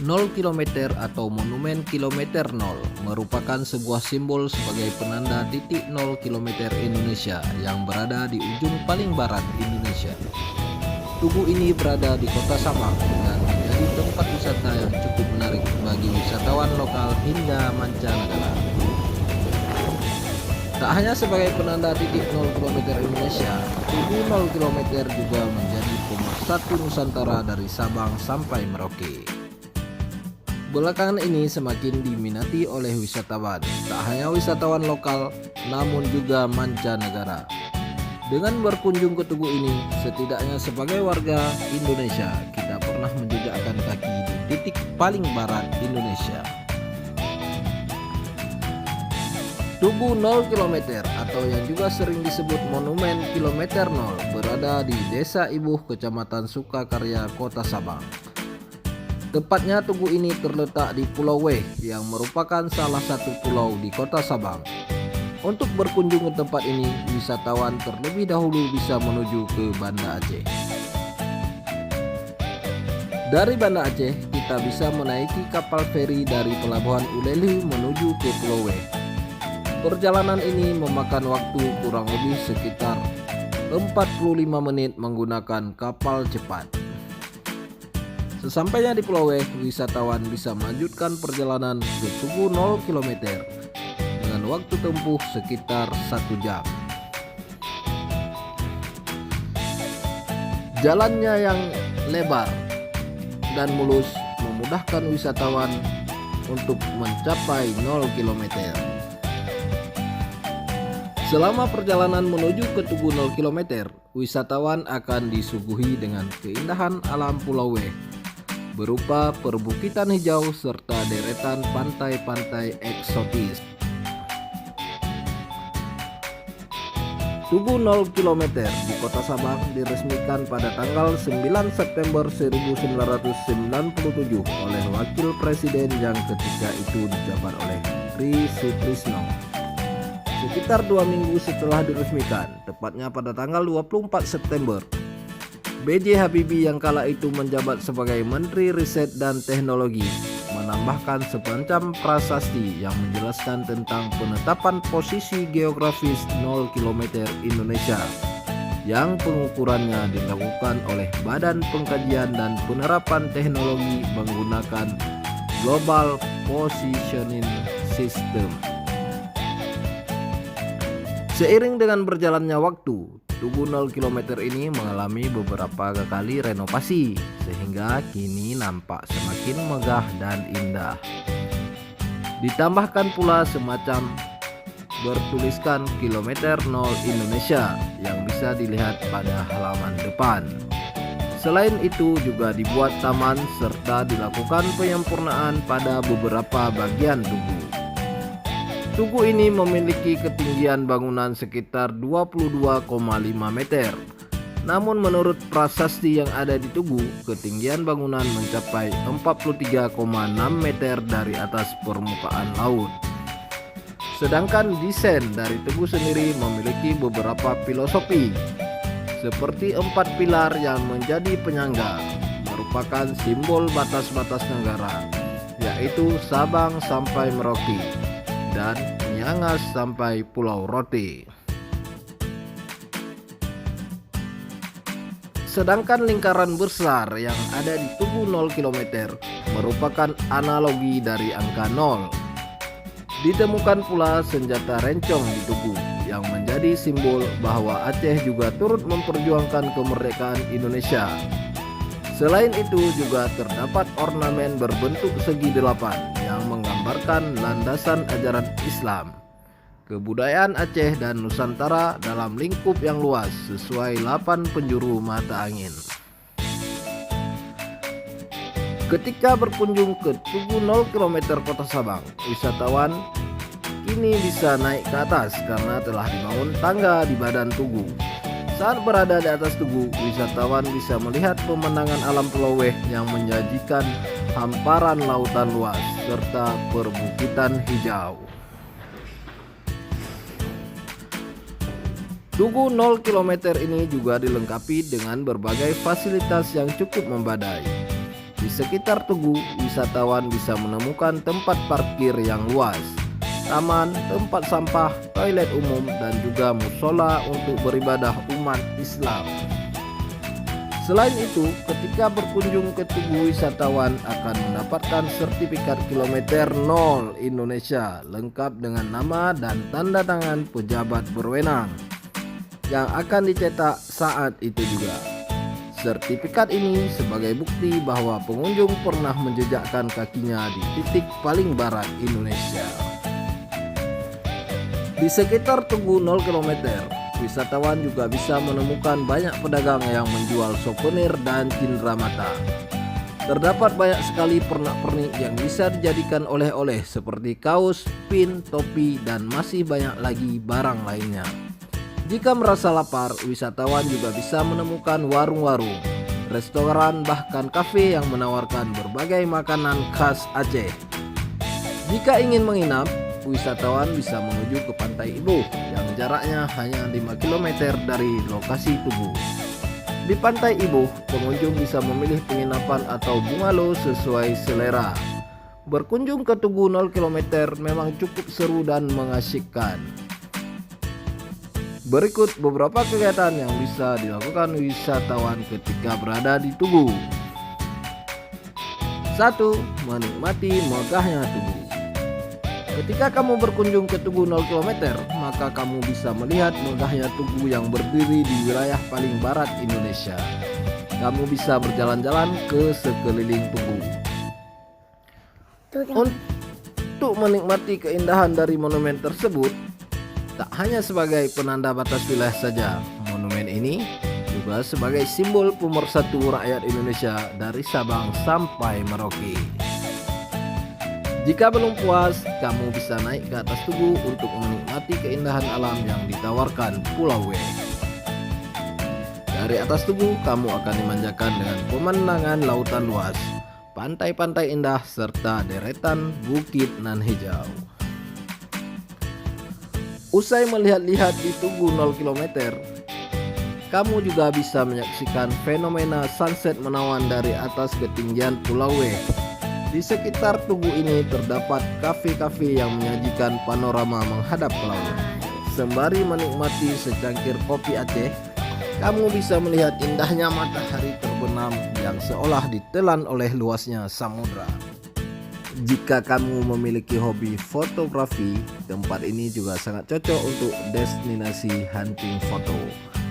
0 km atau Monumen Kilometer 0 merupakan sebuah simbol sebagai penanda titik 0 km Indonesia yang berada di ujung paling barat Indonesia. Tugu ini berada di Kota Sabang dan menjadi tempat wisata yang cukup menarik bagi wisatawan lokal hingga mancanegara. Tak hanya sebagai penanda titik 0 km Indonesia, Tugu 0 km juga menjadi pemersatu Nusantara dari Sabang sampai Merauke. Belakangan ini semakin diminati oleh wisatawan, tak hanya wisatawan lokal namun juga mancanegara. Dengan berkunjung ke Tugu ini, setidaknya sebagai warga Indonesia, kita pernah menjejakkan kaki di titik paling barat Indonesia. Tugu 0 km atau yang juga sering disebut Monumen Kilometer 0 berada di Desa Ibuh, Kecamatan Sukakarya, Kota Sabang. Tepatnya Tugu ini terletak di Pulau Weh yang merupakan salah satu pulau di Kota Sabang. Untuk berkunjung ke tempat ini, wisatawan terlebih dahulu bisa menuju ke Banda Aceh. Dari Banda Aceh, kita bisa menaiki kapal feri dari Pelabuhan Uleli menuju ke Pulau Weh. Perjalanan ini memakan waktu kurang lebih sekitar 45 menit menggunakan kapal cepat. Sesampainya di Pulau Weh, wisatawan bisa melanjutkan perjalanan ke Tugu 0 km dengan waktu tempuh sekitar 1 jam. Jalannya yang lebar dan mulus memudahkan wisatawan untuk mencapai 0 km. Selama perjalanan menuju ke Tugu 0 km, wisatawan akan disuguhi dengan keindahan alam Pulau Weh berupa perbukitan hijau serta deretan pantai-pantai eksotis. Tugu 0 km di Kota Sabang diresmikan pada tanggal 9 September 1997 oleh Wakil Presiden yang ketika itu dijabat oleh Tri Sutrisno. Sekitar 2 minggu setelah diresmikan, tepatnya pada tanggal 24 September, B.J. Habibie yang kala itu menjabat sebagai Menteri Riset dan Teknologi menambahkan semacam prasasti yang menjelaskan tentang penetapan posisi geografis 0 km Indonesia yang pengukurannya dilakukan oleh Badan Pengkajian dan Penerapan Teknologi menggunakan Global Positioning System. Seiring dengan berjalannya waktu, Tugu 0 km ini mengalami beberapa kali renovasi sehingga kini nampak semakin megah dan indah. Ditambahkan pula semacam bertuliskan Kilometer 0 Indonesia yang bisa dilihat pada halaman depan. Selain itu juga dibuat taman serta dilakukan penyempurnaan pada beberapa bagian tugu. Tugu ini memiliki ketinggian bangunan sekitar 22,5 meter. Namun menurut prasasti yang ada di Tugu, ketinggian bangunan mencapai 43,6 meter dari atas permukaan laut. Sedangkan desain dari Tugu sendiri memiliki beberapa filosofi, seperti 4 pilar yang menjadi penyangga, merupakan simbol batas-batas negara, yaitu Sabang sampai Merauke dan Miangas sampai Pulau Rote. Sedangkan lingkaran besar yang ada di Tugu 0 km merupakan analogi dari angka 0. Ditemukan pula senjata rencong di Tugu yang menjadi simbol bahwa Aceh juga turut memperjuangkan kemerdekaan Indonesia. Selain itu juga terdapat ornamen berbentuk segi 8 yang menggambarkan landasan ajaran Islam, kebudayaan Aceh dan Nusantara dalam lingkup yang luas sesuai 8 penjuru mata angin. Ketika berkunjung ke Tugu 0 km Kota Sabang, wisatawan kini bisa naik ke atas karena telah dibangun tangga di badan Tugu. Saat berada di atas Tugu, wisatawan bisa melihat pemandangan alam Pulau Weh yang menyajikan hamparan lautan luas serta perbukitan hijau. Tugu 0 km ini juga dilengkapi dengan berbagai fasilitas yang cukup membadai. Di sekitar Tugu, wisatawan bisa menemukan tempat parkir yang luas, taman, tempat sampah, toilet umum, dan juga musola untuk beribadah umat Islam. Selain itu, ketika berkunjung ke Tugu, wisatawan akan mendapatkan sertifikat kilometer 0 Indonesia lengkap dengan nama dan tanda tangan pejabat berwenang yang akan dicetak saat itu juga. Sertifikat ini sebagai bukti bahwa pengunjung pernah menjejakkan kakinya di titik paling barat Indonesia. Di sekitar Tugu 0 km, wisatawan juga bisa menemukan banyak pedagang yang menjual souvenir dan cindera mata. Terdapat banyak sekali pernak-pernik yang bisa dijadikan oleh-oleh seperti kaos, pin, topi, dan masih banyak lagi barang lainnya. Jika merasa lapar, wisatawan juga bisa menemukan warung-warung, restoran, bahkan kafe yang menawarkan berbagai makanan khas Aceh. Jika ingin menginap, wisatawan bisa menuju ke Pantai Ibuh yang jaraknya hanya 5 km dari lokasi Tugu. Di Pantai Ibuh, pengunjung bisa memilih penginapan atau bungalow sesuai selera. Berkunjung ke Tugu 0 km memang cukup seru dan mengasyikkan. Berikut beberapa kegiatan yang bisa dilakukan wisatawan ketika berada di Tugu. 1. Menikmati megahnya Tugu. Ketika kamu berkunjung ke Tugu 0 km, maka kamu bisa melihat megahnya Tugu yang berdiri di wilayah paling barat Indonesia. Kamu bisa berjalan-jalan ke sekeliling Tugu. Untuk menikmati keindahan dari monumen tersebut, tak hanya sebagai penanda batas wilayah saja, monumen ini juga sebagai simbol pemersatu rakyat Indonesia dari Sabang sampai Merauke. Jika belum puas, kamu bisa naik ke atas Tugu untuk menikmati keindahan alam yang ditawarkan Pulau W. Dari atas Tugu, kamu akan dimanjakan dengan pemandangan lautan luas, pantai-pantai indah, serta deretan bukit nan hijau. Usai melihat-lihat di Tugu 0 km, kamu juga bisa menyaksikan fenomena sunset menawan dari atas ketinggian Pulau W. Di sekitar Tugu ini terdapat kafe-kafe yang menyajikan panorama menghadap ke laut. Sembari menikmati secangkir kopi Aceh, kamu bisa melihat indahnya matahari terbenam yang seolah ditelan oleh luasnya samudra. Jika kamu memiliki hobi fotografi, tempat ini juga sangat cocok untuk destinasi hunting foto.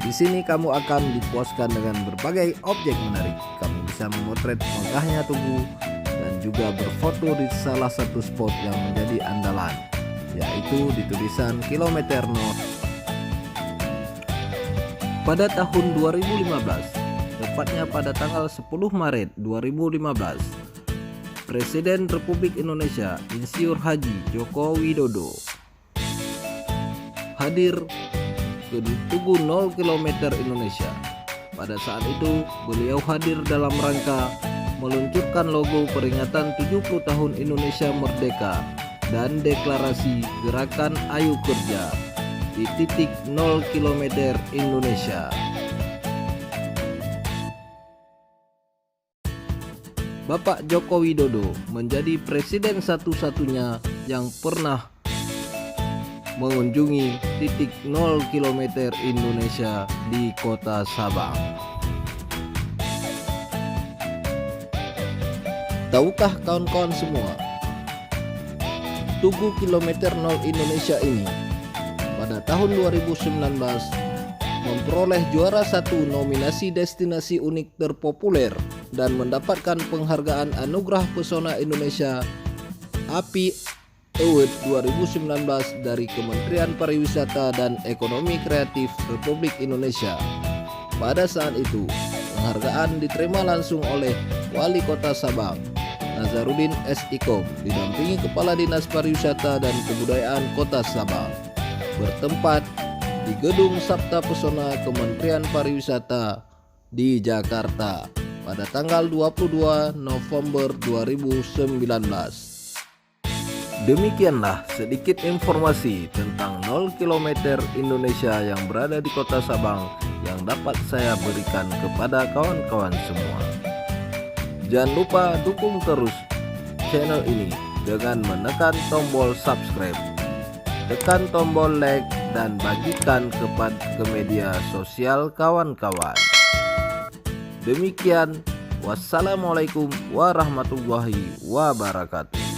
Di sini kamu akan dipuaskan dengan berbagai objek menarik. Kamu bisa memotret megahnya Tugu dan juga berfoto di salah satu spot yang menjadi andalan, yaitu di tulisan kilometer 0. Pada tahun 2015, tepatnya pada tanggal 10 Maret 2015, Presiden Republik Indonesia Insinyur Haji Joko Widodo hadir ke Tugu 0 km Indonesia. Pada saat itu, beliau hadir dalam rangka meluncurkan logo peringatan 70 tahun Indonesia Merdeka dan deklarasi Gerakan Ayo Kerja di titik 0 km Indonesia. Bapak Joko Widodo menjadi presiden satu-satunya yang pernah mengunjungi titik 0 km Indonesia di kota Sabang. Tahukah kawan-kawan semua, Tugu kilometer 0 Indonesia ini pada tahun 2019 memperoleh juara satu nominasi destinasi unik terpopuler dan mendapatkan penghargaan Anugerah Pesona Indonesia API Award 2019 dari Kementerian Pariwisata dan Ekonomi Kreatif Republik Indonesia. Pada saat itu, penghargaan diterima langsung oleh Wali Kota Sabang, Nazarudin S. Ikom, didampingi Kepala Dinas Pariwisata dan Kebudayaan Kota Sabang, bertempat di Gedung Sabta Pesona Kementerian Pariwisata di Jakarta pada tanggal 22 November 2019. Demikianlah sedikit informasi tentang 0 km Indonesia yang berada di kota Sabang yang dapat saya berikan kepada kawan-kawan semua. Jangan lupa dukung terus channel ini dengan menekan tombol subscribe, tekan tombol like, dan bagikan ke media sosial kawan-kawan. Demikian, wassalamualaikum warahmatullahi wabarakatuh.